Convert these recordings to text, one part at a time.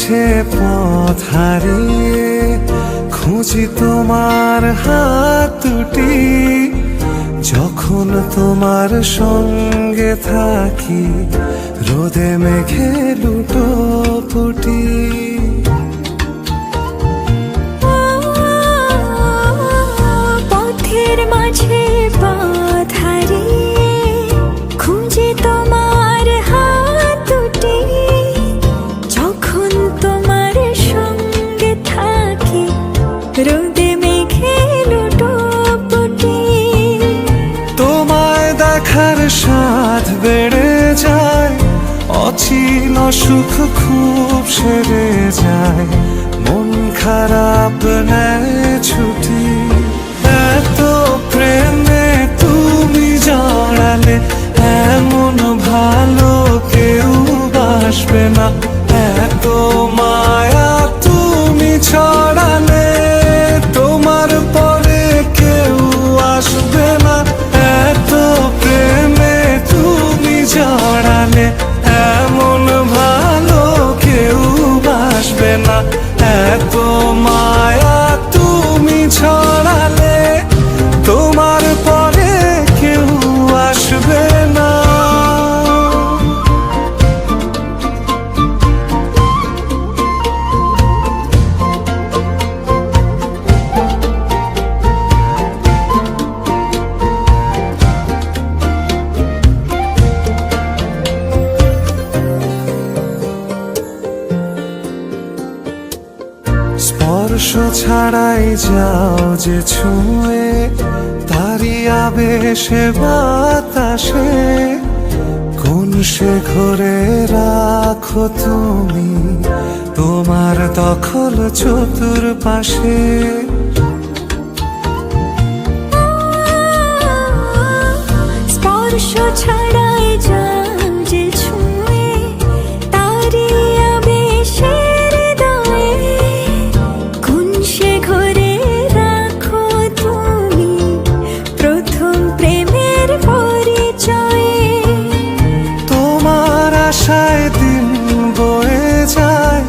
মাঝে পথ হারিয়ে খুঁজি তোমার হাত দুটি, যখন তোমার সঙ্গে থাকি রোদে মেঘে লুটোপুটি। পথের মাঝে পথ হারিয়ে খুঁজি তোমার হাত দুটি, যখন তোমার সঙ্গে থাকি রোদে মেঘে লুটোপুটি। তোমায় দেখার স্বাদ বেড়ে যায়, অচিন সুখ খুব সেরে যায়, মন খারাপ নেয় ছুটি। এত প্রেমে তুমি জড়ালে এমন ভালো কেউ বাসবে না, এত মায়া তুমি ছড়ালে তোমার পরে কেউ আসবে না। এত প্রেমে তুমি জড়ালে এমন ভালো কেউ বাসবে না, এত মায়া তুমি ছড়ালে তোমার পরে কেউ আসবে না। স্পর্শ ছাড়াই যাও যে ছুঁয়ে, তারি আবেশে বাতাসে কোন সে ঘরে রাখো তুমি তোমার দখল চতুর্পাশে। স্পর্শ ছাড়াই যাও যে ছুঁয়ে, তারি আবেশের হৃদয়ে কোন সে ঘরে রাখো তুমি প্রথম প্রেমের পরিচয়ে। তোমার আশায় দিন বয়ে যায়,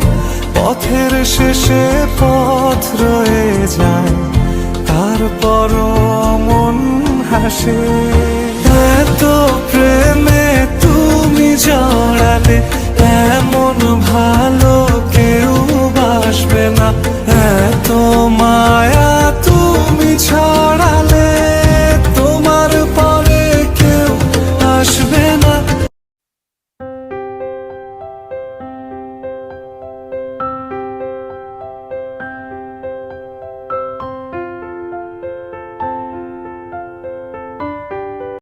পথের শেষে পথ রয়ে যায়, তারপরও মন হাসে। এত প্রেমে তুমি জড়ালে এমন ভালো কেউ বাসবে না, এত মায়া